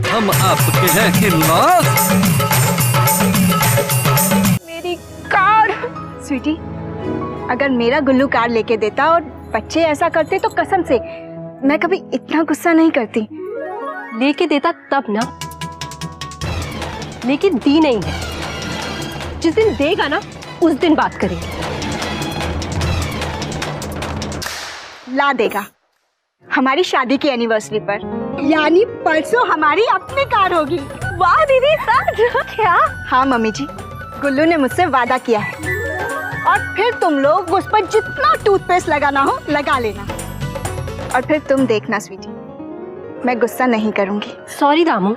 हम आपके हैं हिम्मत। मेरी कार। स्वीटी, अगर मेरा गुल्लू कार लेके देता और बच्चे ऐसा करते तो कसम से मैं कभी इतना गुस्सा नहीं करती। लेके देता तब ना, लेकिन दी नहीं है। जिस दिन देगा ना उस दिन बात करेंगे। ला देगा हमारी शादी की एनिवर्सरी पर, यानी परसों हमारी अपनी कार होगी। वाह दीदी, सच? क्या? हाँ मम्मी जी, गुल्लू ने मुझसे वादा किया है और फिर तुम लोग उस पर जितना टूथपेस्ट लगाना हो लगा लेना। और फिर तुम देखना स्वीटी, मैं गुस्सा नहीं करूंगी। सॉरी दामू,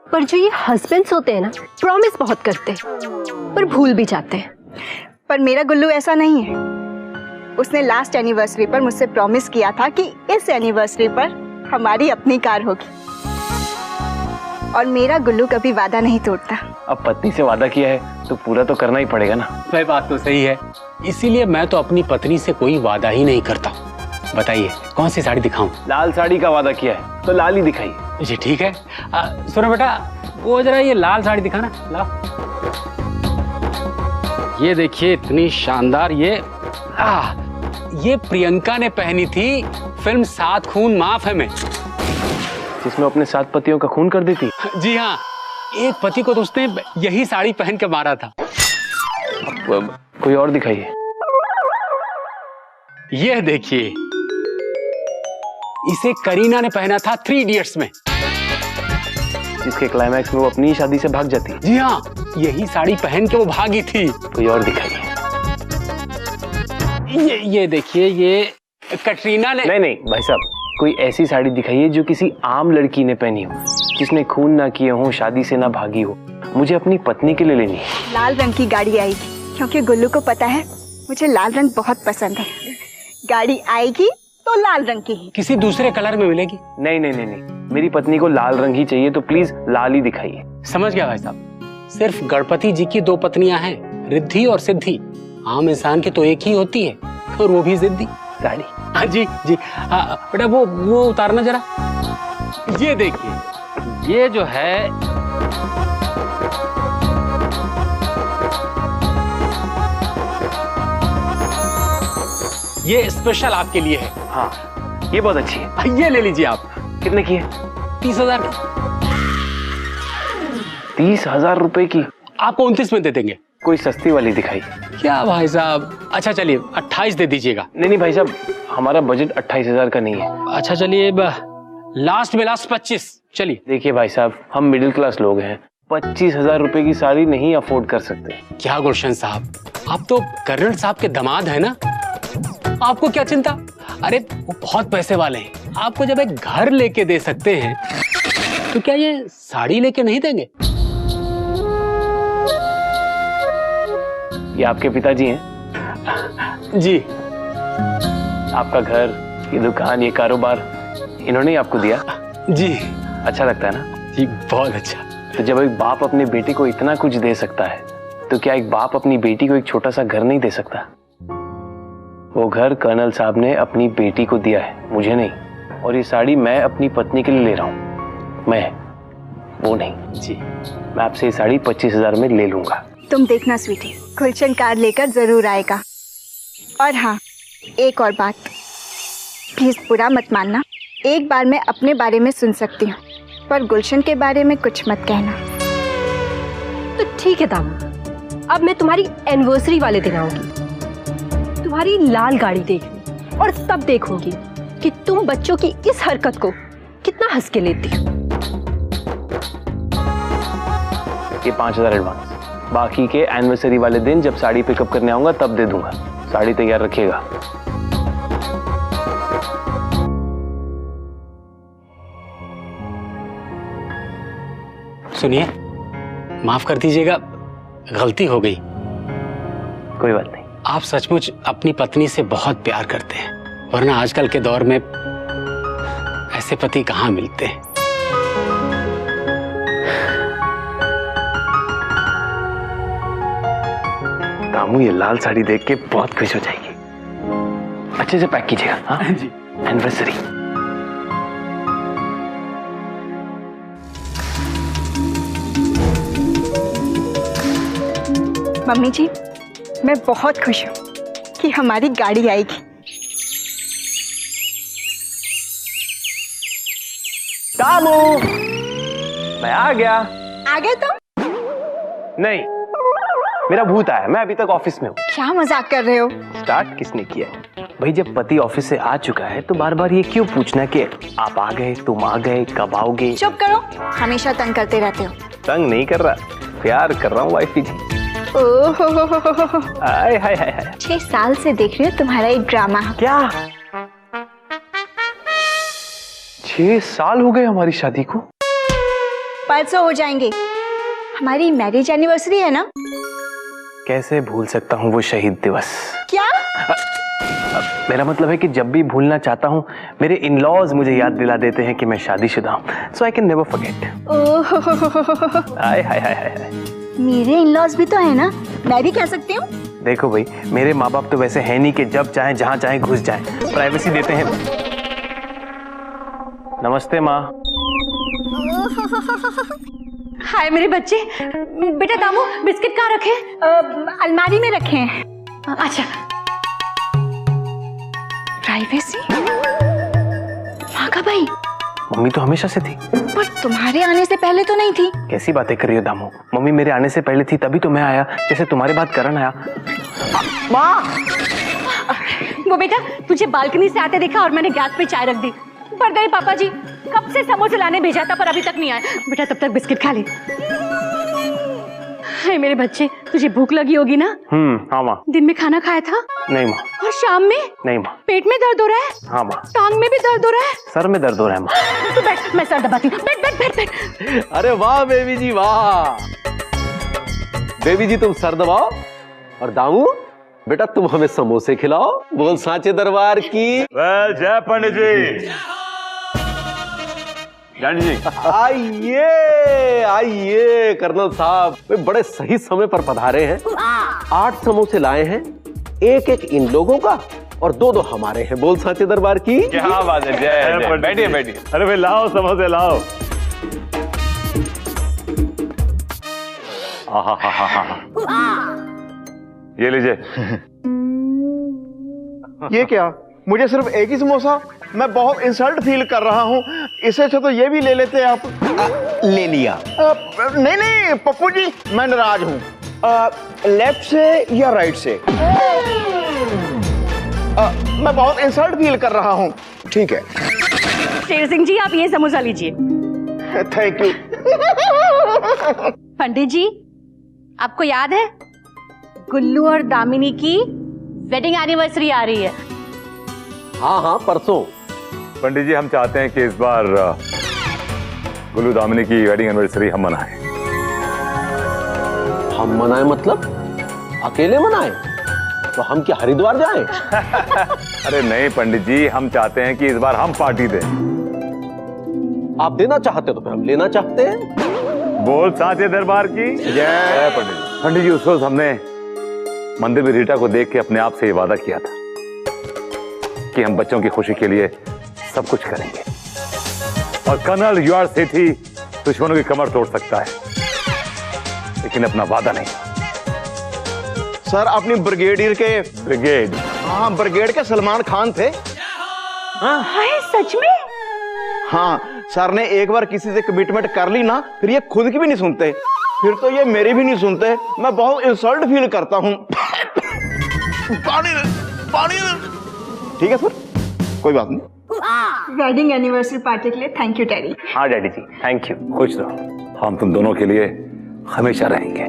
पर जो ये हस्बैंड्स होते हैं ना, प्रॉमिस बहुत करते हैं पर भूल भी जाते हैं। पर मेरा गुल्लू ऐसा नहीं है। उसने लास्ट एनिवर्सरी पर मुझसे प्रॉमिस किया था कि इस एनिवर्सरी पर हमारी अपनी कार होगी। और मेरा गुल्लू कभी वादा नहीं तोड़ता। अब पत्नी से वादा किया है तो पूरा तो करना ही पड़ेगा ना। वह बात तो सही है, इसीलिए मैं तो अपनी पत्नी से कोई वादा ही नहीं करता। बताइए कौन सी साड़ी दिखाऊं? लाल साड़ी का वादा किया है तो लाल ही दिखाइए। जी ठीक है। सुनो बेटा, वो जरा ये लाल साड़ी दिखाना। लाओ, ये देखिए इतनी शानदार। ये प्रियंका ने पहनी थी फिल्म 7 खून माफ है में, जिसमें अपने 7 पतियों का खून कर देती। जी हाँ, एक पति को तो उसने यही साड़ी पहन के मारा था। कोई और दिखाइए। यह देखिए, इसे करीना ने पहना था 3 इडियट्स में, जिसके क्लाइमैक्स में वो अपनी शादी से भाग जाती है। जी हाँ, यही साड़ी पहन के वो भागी थी। कोई और दिखाइए। ये देखिए, ये कटरीना ने। नहीं भाई साहब, कोई ऐसी साड़ी दिखाइए जो किसी आम लड़की ने पहनी हो, जिसने खून ना किए हो, शादी से ना भागी हो। मुझे अपनी पत्नी के लिए लेनी है। लाल रंग की गाड़ी आएगी, क्योंकि गुल्लू को पता है मुझे लाल रंग बहुत पसंद है। गाड़ी आएगी तो लाल रंग की ही। किसी दूसरे कलर में मिलेगी? नहीं, मेरी पत्नी को लाल रंग ही चाहिए, तो प्लीज लाल ही दिखाइए। समझ गया भाई साहब। सिर्फ गणपति जी की 2 पत्नियां हैं, रिद्धि और सिद्धि। आम इंसान की तो एक ही होती है, और वो भी जिद्दी। साड़ी। हाँ जी जी। हाँ बेटा, वो उतारना जरा। ये देखिए, ये जो है ये स्पेशल आपके लिए है। हाँ, ये बहुत अच्छी है। ये ले लीजिए आप। कितने की है? 30,000 की। 30,000 रुपए की? आपको 29 में दे देंगे। कोई सस्ती वाली दिखाई। क्या भाई साहब? अच्छा चलिए 28 दे दीजिएगा। नहीं भाई साहब, हमारा बजट 28,000 का नहीं है। अच्छा चलिए, लास्ट में लास्ट 25। चलिए। देखिए भाई साहब, हम मिडिल क्लास लोग हैं, 25,000 रुपए की साड़ी नहीं अफोर्ड कर सकते। क्या गुलशन साहब, आप तो कर्नल साहब के दामाद है ना, आपको क्या चिंता? अरे वो बहुत पैसे वाले हैं, आपको जब एक घर लेके दे सकते हैं तो क्या ये साड़ी लेके नहीं देंगे? ये आपके पिताजी हैं? जी। आपका घर, ये दुकान, ये कारोबार इन्होंने ही आपको दिया? जी। अच्छा लगता है ना? जी बहुत अच्छा। तो जब एक बाप अपने बेटे को इतना कुछ दे सकता है, तो क्या एक बाप अपनी बेटी को एक छोटा सा घर नहीं दे सकता? वो घर कर्नल साहब ने अपनी बेटी को दिया है, मुझे नहीं। और ये साड़ी मैं अपनी पत्नी के लिए ले रहा हूँ, मैं, वो नहीं। जी। मैं आपसे ये साड़ी 25,000 में ले लूंगा। तुम देखना स्वीटी, गुलशन कार लेकर जरूर आएगा। और हाँ, एक और बात, प्लीज बुरा मत मानना। एक बार मैं अपने बारे में सुन सकती हूँ, पर गुलशन के बारे में कुछ मत कहना। तो ठीक है दामू, अब मैं तुम्हारी एनिवर्सरी वाले दिन आऊंगी, तुम्हारी लाल गाड़ी देखने, और तब देखूंगी कि तुम बच्चों की इस हरकत को कितना हंस के लेती हो। ये 5,000 एडवांस, बाकी के एनिवर्सरी वाले दिन जब साड़ी पिकअप करने आऊंगा तब दे दूंगा। साड़ी तैयार रखिएगा। सुनिए, माफ कर दीजिएगा, गलती हो गई। कोई बात नहीं। आप सचमुच अपनी पत्नी से बहुत प्यार करते हैं, वरना आजकल के दौर में ऐसे पति कहाँ मिलते हैं। दामू ये लाल साड़ी देख के बहुत खुश हो जाएगी। अच्छे से पैक कीजिएगा। हाँ जी। एनिवर्सरी। मम्मी जी, मैं बहुत खुश हूँ कि हमारी गाड़ी आएगी। दामू, मैं आ गया। आ गए तुम? नहीं, मेरा भूत आया, मैं अभी तक ऑफिस में हूँ। क्या मजाक कर रहे हो? स्टार्ट किसने किया? भाई जब पति ऑफिस से आ चुका है तो बार बार ये क्यों पूछना कि आप आ गए, तुम आ गए, कब आओगे? चुप करो, हमेशा तंग करते रहते हो। तंग नहीं कर रहा, प्यार कर रहा हूँ वाइफी जी। ओहो, हाय हाय हाय हाय। 6 साल से देख रही हूँ तुम्हारा एक ड्रामा। क्या 6 साल हो गए हमारी शादी को? परसों हो जाएंगे, हमारी मैरिज एनिवर्सरी है ना। कैसे भूल सकता हूँ वो शहीद दिवस? क्या? मेरा मतलब है कि जब भी भूलना चाहता हूँ मेरे इन-लॉज मुझे याद दिला देते हैं कि मैं शादीशुदा हूँ, सो आई कैन नेवर फॉरगेट। हाय हाय हाय हाय। मेरे इन-लॉज भी तो है ना, मैं भी कह सकती हूँ। देखो भाई, मेरे माँ बाप तो वैसे है नहीं कि जब चाहे जहाँ चाहे घुस जाएं, प्राइवेसी देते हैं। नमस्ते माँ। हाय मेरे बच्चे। बेटा दामू, बिस्किट कहाँ रखे? अलमारी में रखे हैं। अच्छा। प्राइवेसी? माँ का भाई? मम्मी तो हमेशा से थी। पर तुम्हारे आने से पहले तो नहीं थी। कैसी बातें कर रही हो दामू? मम्मी मेरे आने से पहले थी, तभी तो मैं आया, जैसे तुम्हारे बाद करण आया। माँ! वो बेटा तुझे बालकनी से आते देखा और मैंने गैस पे चाय रख दी। पर गए पापा जी, कब से समोसे लाने भेजा था पर अभी तक नहीं आए। बेटा तब तक बिस्किट खा ले। हाय मेरे बच्चे, तुझे भूख लगी होगी ना? हाँ माँ। दिन में खाना खाया था? नहीं माँ। और शाम में? नहीं माँ। पेट में दर्द हो रहा है? हाँ माँ। टांग में भी दर्द हो रहा है? सर में दर्द हो रहा है माँ। तू बैठ, मैं सर दबाती हूँ। बैठ बैठ बैठ बैठ। अरे वाह बेबी जी वाह। बेबी जी तुम सर दबाओ और दामू बेटा तुम हमें समोसे खिलाओ। बोल सांचे दरबार की। जय पंडित जी। जानी जी, आइए आइए कर्नल साहब, वे बड़े सही समय पर पधारे हैं। 8 समोसे लाए हैं, एक एक इन लोगों का और 2-2 हमारे हैं। बोल सांचे दरबार की। क्या बात है। जय बैठिए बैठिए। अरे भाई लाओ समोसे लाओ। ये लीजिए। ये क्या? मुझे सिर्फ एक ही समोसा? मैं बहुत इंसल्ट फील कर रहा हूँ। इससे अच्छा तो ये भी ले लेते आप। ले लिया। नहीं नहीं पप्पू जी, मैं नाराज हूँ। लेफ्ट से या राइट से? मैं बहुत इंसल्ट फील कर रहा हूँ। ठीक है। शेर सिंह जी आप ये समोसा लीजिए। Thank you. पंडित जी, आपको याद है गुल्लू और दामिनी की वेडिंग एनिवर्सरी आ रही है। हाँ हाँ परसों। पंडित जी हम चाहते हैं कि इस बार गुल्लू दामिनी की वेडिंग एनिवर्सरी हम मनाएं। हम मनाएं मतलब अकेले मनाएं? तो हम क्या हरिद्वार जाएं? अरे नहीं पंडित जी, हम चाहते हैं कि इस बार हम पार्टी दें। आप देना चाहते हो तो फिर हम लेना चाहते हैं। बोल सांचे दरबार की जय। पंडित जी, पंडित जी उस रोज हमने मंदिर में रीटा को देख के अपने आप से ये वादा किया था कि हम बच्चों की खुशी के लिए सब कुछ करेंगे। और कर्नल यूआर सेठ ही दुश्मनों की कमर तोड़ सकता है, लेकिन अपना वादा नहीं। सर अपनी ब्रिगेडियर के ब्रिगेड? हाँ ब्रिगेड के सलमान खान थे। हाय सच में? हाँ सर ने एक बार किसी से कमिटमेंट कर ली ना, फिर ये खुद की भी नहीं सुनते, फिर तो ये मेरी भी नहीं सुनते। मैं बहुत इंसल्ट फील करता हूँ। पानी ठीक है सर, कोई बात नहीं। वेडिंग एनिवर्सरी पार्टी के लिए थैंक यू डैडी। हाँ डैडी जी, थैंक यू। खुश रहो, हम तुम दोनों के लिए हमेशा रहेंगे।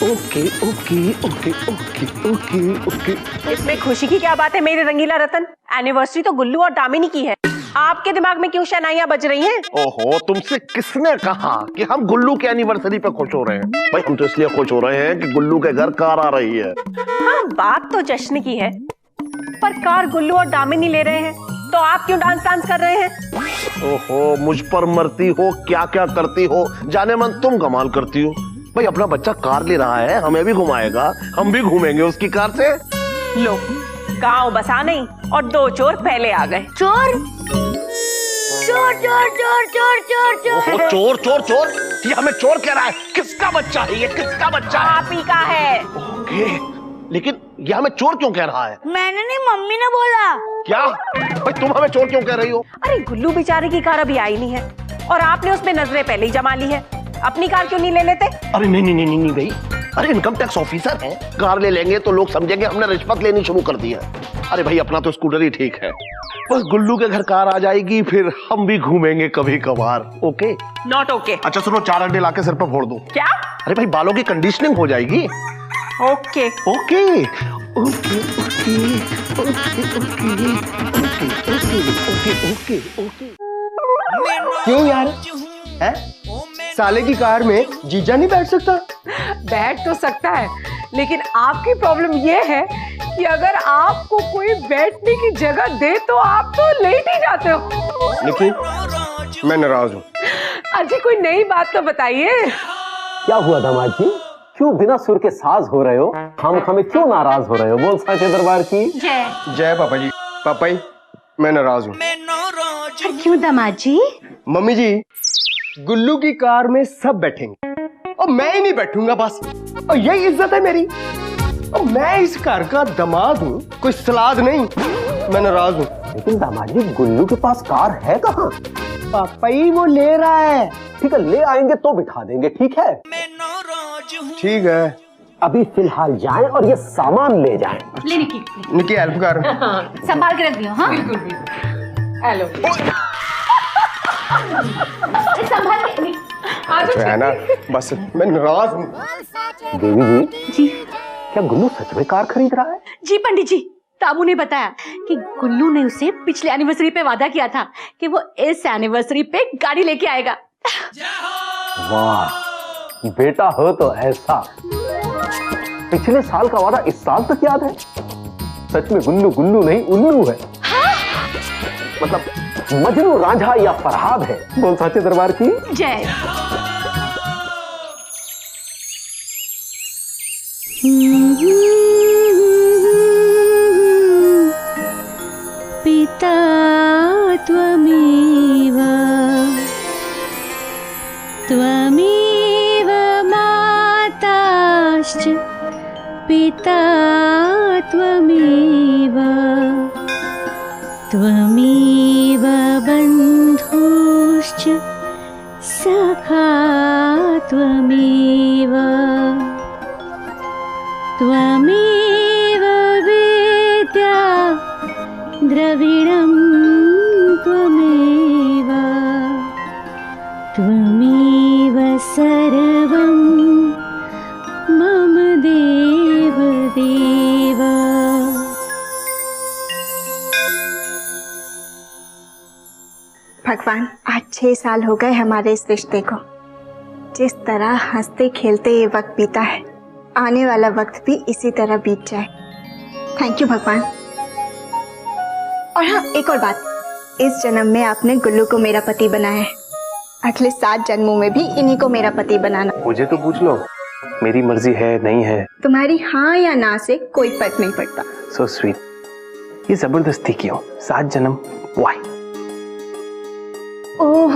Okay okay okay okay okay okay. इसमें खुशी की क्या बात है मेरे रंगीला रतन? एनिवर्सरी तो गुल्लू और दामिनी की है। आपके दिमाग में क्यों शहनाइयां बज रही हैं? ओहो, तुमसे किसने कहा कि हम गुल्लू के एनिवर्सरी पे खुश हो रहे हैं? भाई हम तो इसलिए खुश हो रहे हैं कि गुल्लू के घर कार आ रही है। हाँ बात तो जश्न की है, पर कार गुल्लू और दामिनी ले रहे हैं तो आप क्यों डांस कर रहे हैं? ओहो, मुझ पर मरती हो, क्या क्या करती हो, जाने मन तुम कमाल करती हो। भाई अपना बच्चा कार ले रहा है, हमें भी घुमाएगा, हम भी घूमेंगे उसकी कार से। लो, गांव बसा नहीं और 2 चोर पहले आ गए। चोर? चोर चोर चोर चोर चोर चोर। ओहो, चोर चोर चोर, ये हमें चोर कह रहा है। किसका बच्चा है ये, किसका बच्चा है? आप ही का है। ओके, लेकिन ये हमें चोर क्यों कह रहा है? मैंने नहीं, मम्मी ने बोला। क्या भाई, तुम हमें चोर क्यों कह रही हो? अरे गुल्लू बेचारे की कार अभी आई नहीं है और आपने उसमें नजरें पहले ही जमा ली है। अपनी कार क्यों नहीं ले लेते? अरे नहीं नहीं नहीं नहीं भाई, अरे इनकम टैक्स ऑफिसर हैं, कार ले लेंगे तो लोग समझेंगे हमने रिश्वत लेनी शुरू कर दी है। अरे भाई अपना तो स्कूटर ही ठीक है, बस गुल्लू के घर कार आ जाएगी, फिर हम भी घूमेंगे कभी कभार। ओके? Not okay. अच्छा सुनो, 4 अंडे लाके सिर पर फोड़ दूं? क्या? अरे भाई बालों की कंडीशनिंग हो जाएगी। Okay okay okay okay okay okay. क्यों यार, है? साले की कार में जीजा नहीं बैठ सकता? बैठ तो सकता है, लेकिन आपकी प्रॉब्लम ये है कि अगर आपको कोई बैठने की जगह दे तो आप तो लेट ही जाते हो। निकी, मैं नाराज हूँ। अजी कोई नई बात तो बताइए। क्या हुआ दामाद जी, क्यों बिना सुर के साज हो रहे हो? हम हमें क्यों नाराज हो रहे हो? बोल साचे दरबार की जय पापा जी। पापा जी, मैं नाराज हूँ। क्यों दामाद जी? मम्मी जी, गुल्लू की कार में सब बैठेंगे और मैं ही नहीं बैठूंगा बस, और यही इज्जत है मेरी। और मैं इस कार का दामाद हूँ, कोई सलाद नहीं। मैं नाराज हूँ। लेकिन दामाद जी, गुल्लू के पास कार है कहाँ? पापा ही वो ले रहा है। ठीक है, ले आएंगे तो बिठा देंगे, ठीक है? ठीक है, अभी फिलहाल जाएं और ये सामान ले जाएं। ले निकी, निकी हेल्प कर। संभाल के रख दियो। हाँ हेलो संभाल के। है ना, बस मैं नाराज हूँ। देवी जी, क्या गुल्लू सच में कार खरीद रहा है? जी पंडित जी, ताबू ने बताया कि गुल्लू ने उसे पिछले एनिवर्सरी पे वादा किया था कि वो इस एनिवर्सरी पे गाड़ी लेके आएगा। वाह, बेटा हो तो ऐसा। पिछले साल का वादा इस साल तक याद है। सच में गुल्लू गुल्लू नहीं उल्लू है। हाँ? मतलब मजनू रांझा या फरहाद है। बोल साचे दरबार की जय। पिता त्वमेव त्वमेव माताश्च पिता त्वमेव त्वमेव बन्धुश्च सखा त्वमेव त्वमेव विद्या द्रविणं त्वमेव त्वमेव सर्वं मम देव देव। भगवान, आज 6 साल हो गए हमारे इस रिश्ते को। जिस तरह हंसते खेलते ये वक्त बीता है, आने वाला वक्त भी इसी तरह बीत जाए। थैंक यू भगवान। और हाँ, एक और बात, इस जन्म में आपने गुल्लू को मेरा पति बनाया है, अगले 7 जन्मों में भी इन्हीं को मेरा पति बनाना। मुझे तो पूछ लो, मेरी मर्जी है नहीं है। तुम्हारी हाँ या ना से कोई फर्क नहीं पड़ता। So sweet. ये जबरदस्ती क्यों? 7 जन्म वाई? ओह,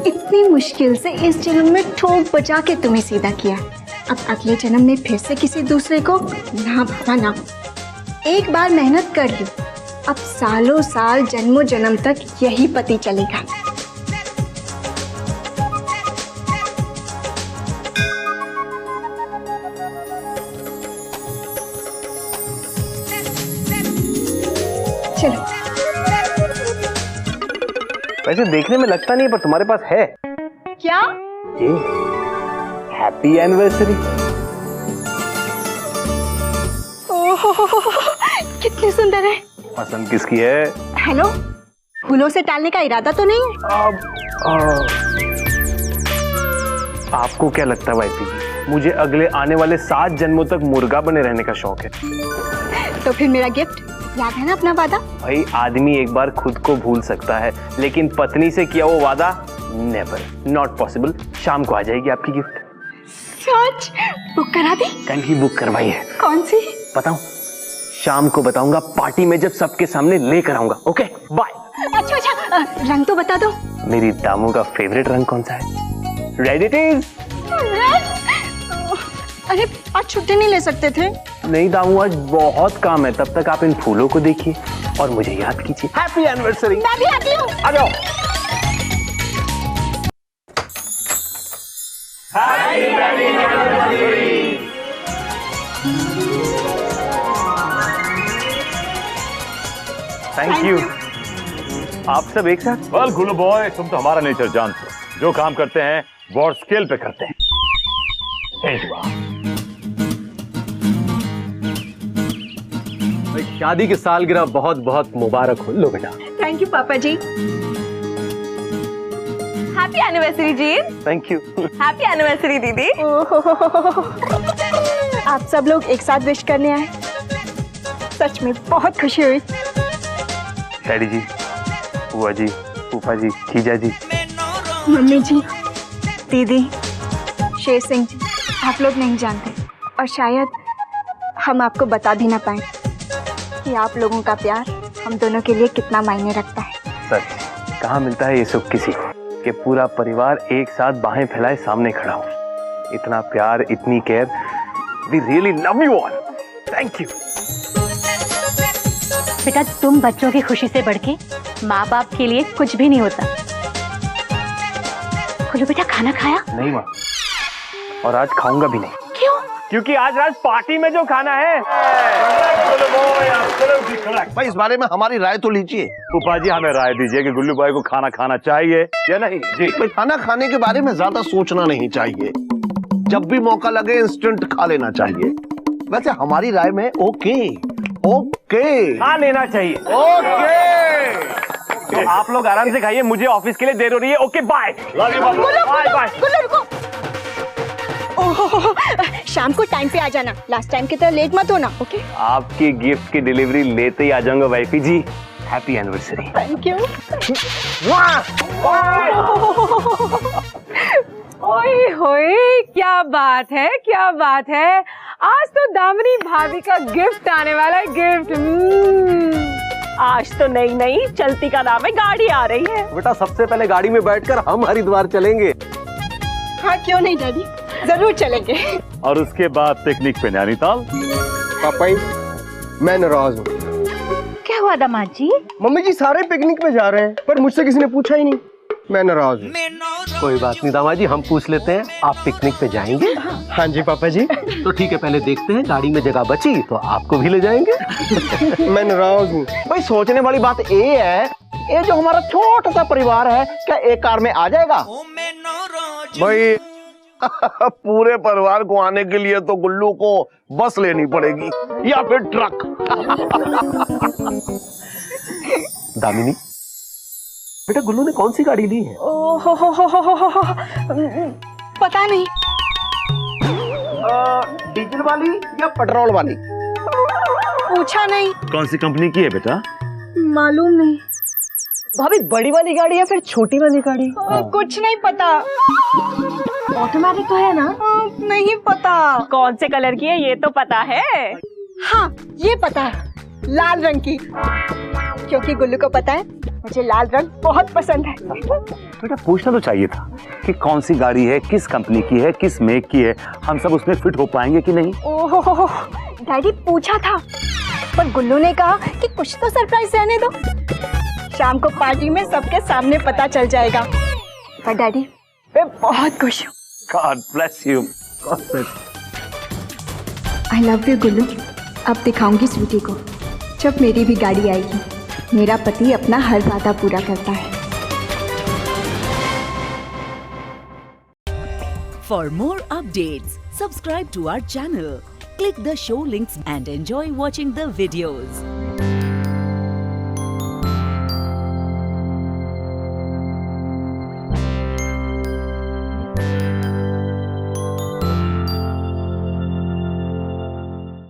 इतनी मुश्किल से इस जन्म में ठोक बचा के तुम्हें सीधा किया, अब अगले जन्म में फिर से किसी दूसरे को? ना बाबा ना, एक बार मेहनत कर ली, अब सालों साल जन्मों जन्म तक यही पति चलेगा। चलो। वैसे देखने में लगता नहीं, पर तुम्हारे पास है। क्या? ये हैप्पी एनिवर्सरी। ओह, कितनी सुंदर है। पसंद किसकी है? हेलो, फूलों से टालने का इरादा तो नहीं है? आपको क्या लगता है वाइफी जी, मुझे अगले आने वाले 7 जन्मों तक मुर्गा बने रहने का शौक है। तो फिर मेरा गिफ्ट याद है ना अपना वादा? भाई, आदमी एक बार खुद को भूल सकता है, लेकिन पत्नी से किया वो वादा नेवर, नॉट पॉसिबल। शाम को आ जाएगी आपकी गिफ्ट। सच? बुक करा दी? कल ही बुक करवाई है। कौन सी? बताऊं? शाम को बताऊंगा, पार्टी में जब सबके सामने लेकर आऊंगा। Okay bye. अच्छा अच्छा, रंग तो बता दो। मेरी दामू का फेवरेट रंग कौन सा है? Read it is. अरे आज छुट्टी नहीं ले सकते थे? नहीं दामू, आज बहुत काम है। तब तक आप इन फूलों को देखिए और मुझे याद कीजिए। Happy anniversary. मैं भी आती हूँ। आ जाओ। Thank you. आप सब एक साथ? वेल गुल्लू बॉय, तुम तो हमारा नेचर जानते हो। जो काम करते हैं वो स्केल पे करते हैं। भाई शादी की सालगिरह बहुत बहुत मुबारक हो। लो बेटा। थैंक यू पापा जी। हैप्पी एनिवर्सरी जी। Thank you. हैप्पी एनिवर्सरी दीदी। आप सब लोग एक साथ विश करने आए, सच में बहुत खुशी हुई। डैडी जी, बुआ जी, फूफा जी, जीजा जी, मम्मी जी, दीदी, शेर सिंह जी, आप लोग नहीं जानते और शायद हम आपको बता भी ना पाए कि आप लोगों का प्यार हम दोनों के लिए कितना मायने रखता है। सच कहाँ मिलता है ये सुख किसी को कि पूरा परिवार एक साथ बाहें फैलाए सामने खड़ा हो। इतना प्यार, इतनी care. We really love you all. Thank you. बेटा, तुम बच्चों की खुशी से बढ़ के माँ बाप के लिए कुछ भी नहीं होता। बोलो बेटा, खाना खाया? नहीं माँ, और आज खाऊंगा भी नहीं। क्यों? क्योंकि आज रात पार्टी में जो खाना है। भाई इस बारे में हमारी राय तो लीजिए। फूफा जी, हमें राय दीजिए कि गुल्लू भाई को खाना खाना चाहिए या नहीं। जी भाई, खाना खाने के बारे में ज्यादा सोचना नहीं चाहिए। जब भी मौका लगे इंस्टेंट खा लेना चाहिए। वैसे हमारी राय में ओके खा लेना चाहिए। तो आप लोग आराम से खाइए, मुझे ऑफिस के लिए देर हो रही है। Okay bye. Bye bye. शाम को टाइम पे आ जाना, लास्ट टाइम की तरह लेट मत होना। ओके? आपके गिफ्ट की डिलीवरी लेते ही आ जाऊंगा wifey ji. Happy anniversary. Thank you. ओए होए, क्या बात है, क्या बात है। आज तो दामिनी भाभी का गिफ्ट आने वाला है। गिफ्ट आज तो नई नई चलती का नाम है गाड़ी आ रही है। बेटा, सबसे पहले गाड़ी में बैठकर हम हरिद्वार चलेंगे। हाँ क्यों नहीं डैडी, जरूर चलेंगे। और उसके बाद पिकनिक पे नैनीताल। पापा जी, मैं नाराज हूँ। क्या हुआ दामाद जी? मम्मी जी सारे पिकनिक पे जा रहे हैं पर मुझसे किसी ने पूछा ही नहीं। मैं नाराज हूँ। कोई बात नहीं दामाद जी, हम पूछ लेते हैं। आप पिकनिक पे जाएंगे? हाँ जी पापा जी। तो ठीक है, पहले देखते हैं गाड़ी में जगह बची तो आपको भी ले जाएंगे। मैं नाराज हूँ। भाई सोचने वाली बात ये है, ये जो हमारा छोटा सा परिवार है, क्या एक कार में आ जाएगा? भाई पूरे परिवार को आने के लिए तो गुल्लू को बस लेनी पड़ेगी या फिर ट्रक। दामिनी, बेटा गुल्लू ने कौन सी गाड़ी ली है? पता नहीं। डीजल वाली या पेट्रोल वाली? पूछा नहीं। कौन सी कंपनी की है बेटा? मालूम नहीं। भाभी, बड़ी वाली गाड़ी या फिर छोटी वाली गाड़ी? कुछ नहीं पता। ऑटोमेटिक तो है ना? नहीं पता। कौन से कलर की है ये तो पता है। हाँ ये पता है, लाल रंग की। क्योंकि गुल्लू को पता है मुझे लाल रंग बहुत पसंद है। बेटा पूछना तो चाहिए था कि कौन सी गाड़ी है, किस कंपनी की है, किस मेक की है। हम सब उसमें फिट हो पाएंगे कि नहीं? ओहो, डैडी पूछा था पर गुल्लू ने कहा कि कुछ तो सरप्राइज रहने दो, शाम को पार्टी में सबके सामने पता चल जाएगा। पर डैडी मैं बहुत खुश हूँ। God bless you. I love you गुल्लू। अब दिखाऊंगी स्वीटी को, जब मेरी भी गाड़ी आएगी। मेरा पति अपना हर वादा पूरा करता है। For more updates, subscribe to our channel, click the show links and enjoy watching the videos.